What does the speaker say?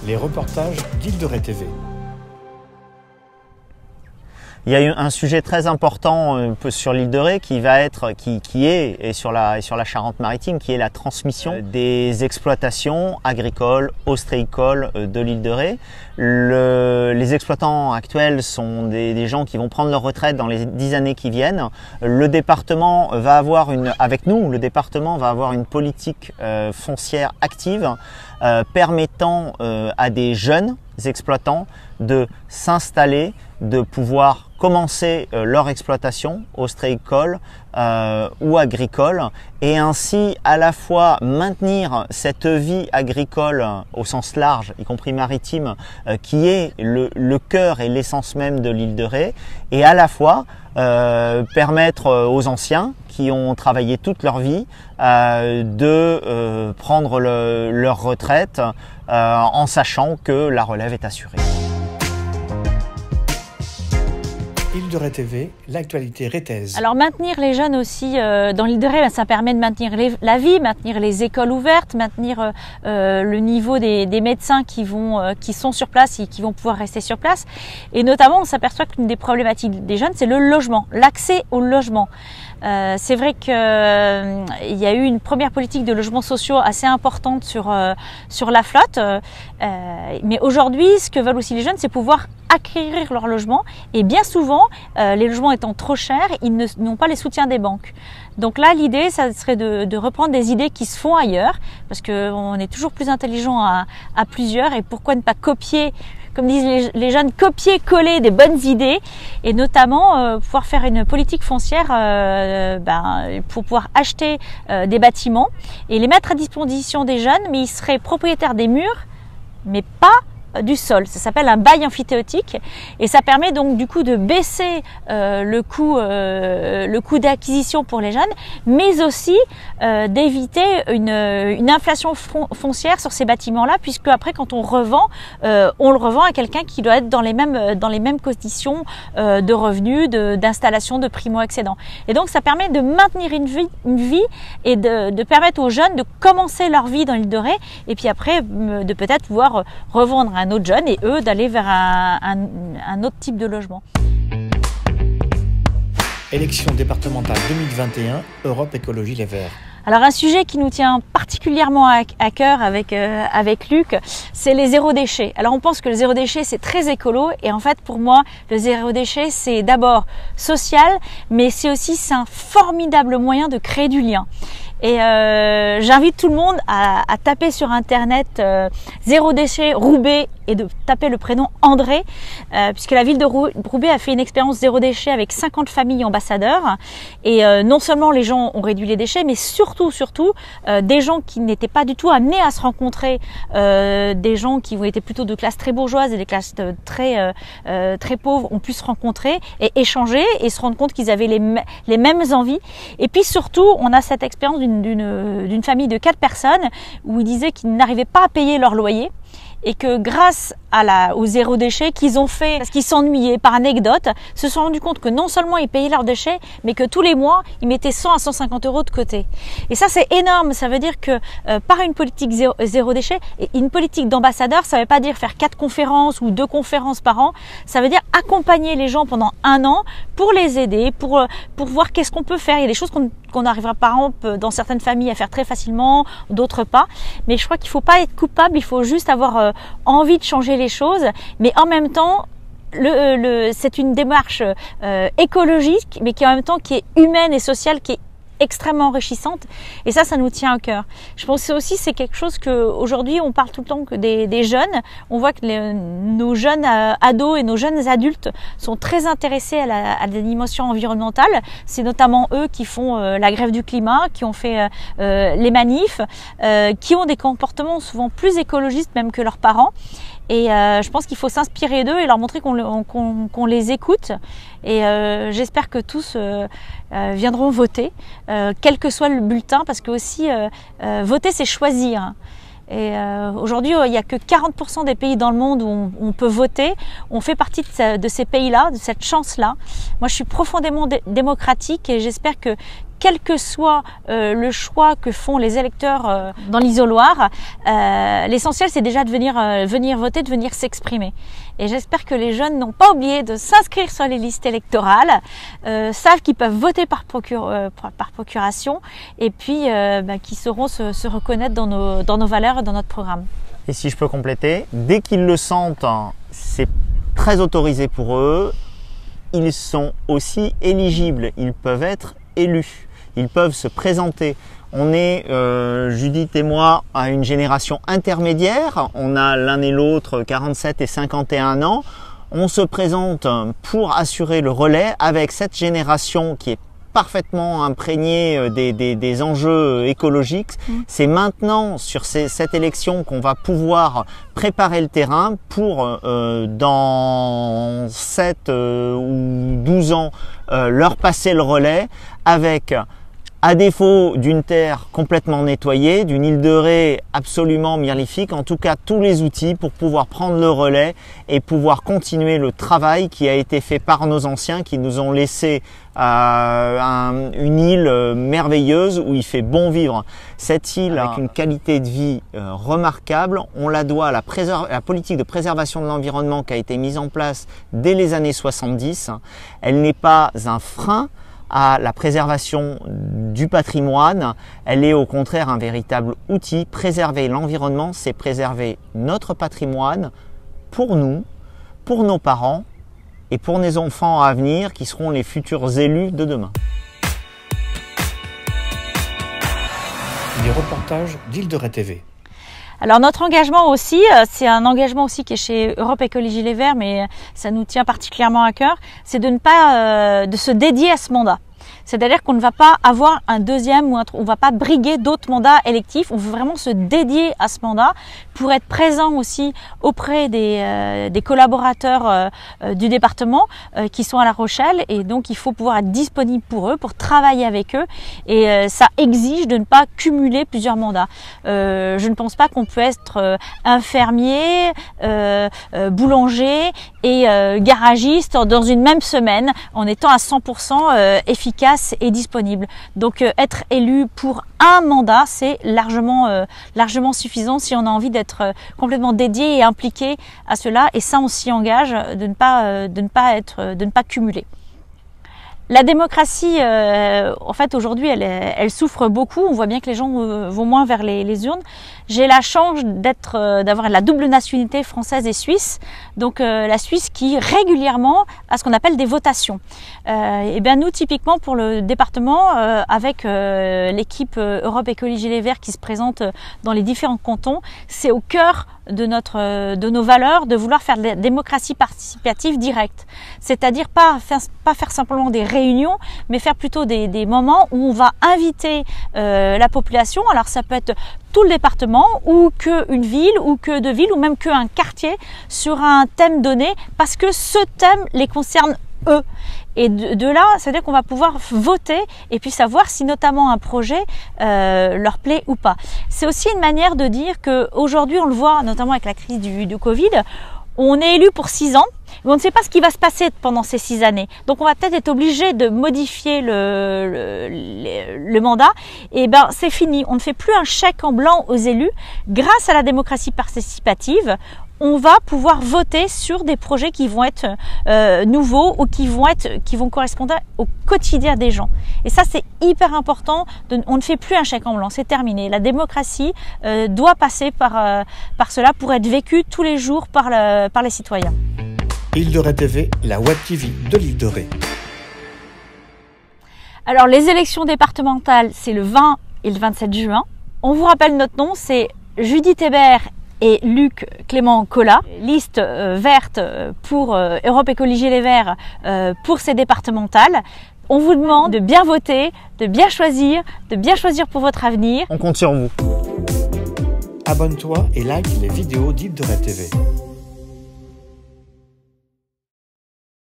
Les reportages d'Île de Ré TV. Il y a eu un sujet très important sur l'île de Ré qui est sur la Charente-Maritime, qui est la transmission des exploitations agricoles, ostréicoles de l'île de Ré. Les exploitants actuels sont des gens qui vont prendre leur retraite dans les 10 années qui viennent. Le département va avoir une politique foncière active permettant à des jeunes exploitants de s'installer, de pouvoir commencer leur exploitation ostréicole ou agricole, et ainsi à la fois maintenir cette vie agricole au sens large, y compris maritime, qui est le cœur et l'essence même de l'île de Ré, et à la fois permettre aux anciens qui ont travaillé toute leur vie de prendre leur retraite en sachant que la relève est assurée. Île de Ré TV, l'actualité rétaise. Alors maintenir les jeunes aussi dans l'île de Ré, ça permet de maintenir la vie, maintenir les écoles ouvertes, maintenir le niveau des médecins qui sont sur place et qui vont pouvoir rester sur place. Et notamment, on s'aperçoit qu'une des problématiques des jeunes, c'est le logement, l'accès au logement. C'est vrai qu'il y a eu une première politique de logements sociaux assez importante sur la flotte, mais aujourd'hui, ce que veulent aussi les jeunes, c'est pouvoir acquérir leur logement, et bien souvent, les logements étant trop chers, ils n'ont pas les soutiens des banques. Donc là, l'idée, ça serait de reprendre des idées qui se font ailleurs, parce qu'on est toujours plus intelligent à plusieurs, et pourquoi ne pas copier, comme disent les jeunes, copier-coller des bonnes idées, et notamment pouvoir faire une politique foncière pour pouvoir acheter des bâtiments et les mettre à disposition des jeunes, mais ils seraient propriétaires des murs, mais pas du sol. Ça s'appelle un bail amphithéotique, et ça permet donc du coup de baisser le coût d'acquisition pour les jeunes, mais aussi d'éviter une inflation foncière sur ces bâtiments-là, puisque après, quand on le revend à quelqu'un qui doit être dans les mêmes conditions de revenus, d'installation, de primo-accédant. Et donc ça permet de maintenir une vie et de permettre aux jeunes de commencer leur vie dans l'île de Ré, et puis après de peut-être pouvoir revendre à un autre jeune, et eux d'aller vers un autre type de logement. Élection départementale 2021, Europe Écologie Les Verts. Alors un sujet qui nous tient particulièrement à cœur avec Luc, c'est les zéro déchets. Alors on pense que le zéro déchet c'est très écolo, et en fait pour moi le zéro déchet c'est d'abord social, mais c'est un formidable moyen de créer du lien. Et j'invite tout le monde à taper sur internet zéro déchet Roubaix et de taper le prénom André, puisque la ville de Roubaix a fait une expérience zéro déchet avec 50 familles ambassadeurs, et non seulement les gens ont réduit les déchets, mais surtout des gens qui n'étaient pas du tout amenés à se rencontrer, des gens qui ont été plutôt de classe très bourgeoise et des classes très pauvres ont pu se rencontrer et échanger et se rendre compte qu'ils avaient les mêmes envies. Et puis surtout, on a cette expérience d'une famille de 4 personnes où ils disaient qu'ils n'arrivaient pas à payer leur loyer, et que grâce au zéro déchet qu'ils ont fait, parce qu'ils s'ennuyaient, par anecdote, se sont rendus compte que non seulement ils payaient leurs déchets, mais que tous les mois, ils mettaient 100 à 150 euros de côté. Et ça, c'est énorme. Ça veut dire que par une politique zéro déchet, et une politique d'ambassadeur, ça ne veut pas dire faire 4 conférences ou 2 conférences par an. Ça veut dire accompagner les gens pendant 1 an pour les aider, pour voir qu'est-ce qu'on peut faire. Il y a des choses qu'on arrivera par exemple dans certaines familles à faire très facilement, d'autres pas. Mais je crois qu'il ne faut pas être coupable, il faut juste avoir envie de changer les choses, mais en même temps c'est une démarche écologique, mais qui en même temps qui est humaine et sociale, qui est extrêmement enrichissante, et ça nous tient à cœur. Je pense aussi c'est quelque chose qu'aujourd'hui on parle tout le temps que des jeunes, on voit que nos jeunes ados et nos jeunes adultes sont très intéressés à la dimension environnementale. C'est notamment eux qui font la grève du climat, qui ont fait les manifs, qui ont des comportements souvent plus écologistes même que leurs parents. Et je pense qu'il faut s'inspirer d'eux et leur montrer qu'on les écoute. Et j'espère que tous viendront voter, quel que soit le bulletin, parce que aussi voter c'est choisir. Et aujourd'hui, il n'y a que 40% des pays dans le monde où on peut voter. On fait partie de ces pays-là, de cette chance-là. Moi, je suis profondément démocratique, et j'espère que quel que soit le choix que font les électeurs dans l'isoloir, l'essentiel c'est déjà de venir voter, de venir s'exprimer. Et j'espère que les jeunes n'ont pas oublié de s'inscrire sur les listes électorales, savent qu'ils peuvent voter par procuration et puis qu'ils sauront se reconnaître dans nos valeurs et dans notre programme. Et si je peux compléter, dès qu'ils le sentent, c'est très autorisé pour eux. Ils sont aussi éligibles, ils peuvent être élus, ils peuvent se présenter. On est, Judith et moi, à une génération intermédiaire. On a l'un et l'autre 47 et 51 ans. On se présente pour assurer le relais avec cette génération qui est parfaitement imprégnée des enjeux écologiques. C'est maintenant sur cette élection qu'on va pouvoir préparer le terrain pour dans 7 ou 12 ans leur passer le relais avec, à défaut d'une terre complètement nettoyée, d'une île de Ré absolument magnifique, en tout cas tous les outils pour pouvoir prendre le relais et pouvoir continuer le travail qui a été fait par nos anciens qui nous ont laissé une île merveilleuse où il fait bon vivre. Cette île avec une qualité de vie remarquable, on la doit à la politique de préservation de l'environnement qui a été mise en place dès les années 70. Elle n'est pas un frein à la préservation du patrimoine, elle est au contraire un véritable outil. Préserver l'environnement, c'est préserver notre patrimoine pour nous, pour nos parents et pour nos enfants à venir qui seront les futurs élus de demain. Les reportages d'Île-de-Ré TV. Alors notre engagement aussi, c'est un engagement aussi qui est chez Europe Écologie Les Verts, mais ça nous tient particulièrement à cœur, c'est de ne pas de se dédier à ce mandat. C'est-à-dire qu'on ne va pas avoir un deuxième ou on ne va pas briguer d'autres mandats électifs. On veut vraiment se dédier à ce mandat pour être présent aussi auprès des collaborateurs du département qui sont à La Rochelle. Et donc, il faut pouvoir être disponible pour eux, pour travailler avec eux. Et ça exige de ne pas cumuler plusieurs mandats. Je ne pense pas qu'on peut être infirmier, boulanger et garagiste dans une même semaine en étant à 100% efficace et disponible. Donc être élu pour un mandat, c'est largement suffisant si on a envie d'être complètement dédié et impliqué à cela. Et ça, on s'y engage de ne pas cumuler. La démocratie, en fait, aujourd'hui, elle souffre beaucoup. On voit bien que les gens vont moins vers les urnes. J'ai la chance d'avoir la double nationalité française et suisse. Donc, la Suisse qui régulièrement a ce qu'on appelle des votations. Et bien, nous, typiquement, pour le département, avec l'équipe Europe Écologie Les Verts qui se présente dans les différents cantons, c'est au cœur de nos valeurs de vouloir faire de la démocratie participative directe. C'est-à-dire pas faire simplement des réunions, mais faire plutôt des moments où on va inviter la population. Alors ça peut être tout le département ou qu'une ville ou que deux villes ou même qu'un quartier sur un thème donné parce que ce thème les concerne eux. Et de là, c'est-à-dire qu'on va pouvoir voter et puis savoir si notamment un projet leur plaît ou pas. C'est aussi une manière de dire qu'aujourd'hui, on le voit notamment avec la crise du Covid, on est élu pour 6 ans, mais on ne sait pas ce qui va se passer pendant ces 6 années. Donc on va peut-être être obligé de modifier le mandat. Et ben c'est fini, on ne fait plus un chèque en blanc aux élus. Grâce à la démocratie participative, on va pouvoir voter sur des projets qui vont être nouveaux ou qui vont correspondre au quotidien des gens. Et ça, c'est hyper important. On ne fait plus un chèque en blanc, c'est terminé. La démocratie doit passer par cela pour être vécue tous les jours par les citoyens. Île-de-Ré TV, la web TV de l'Île-de-Ré. Alors, les élections départementales, c'est le 20 et le 27 juin. On vous rappelle notre nom, c'est Judith Hébert et Luc Clément Collat, liste verte pour Europe Écologie Les Verts pour ces départementales. On vous demande de bien voter, de bien choisir pour votre avenir. On compte sur vous. Abonne-toi et like les vidéos d'Île-de-Ré TV.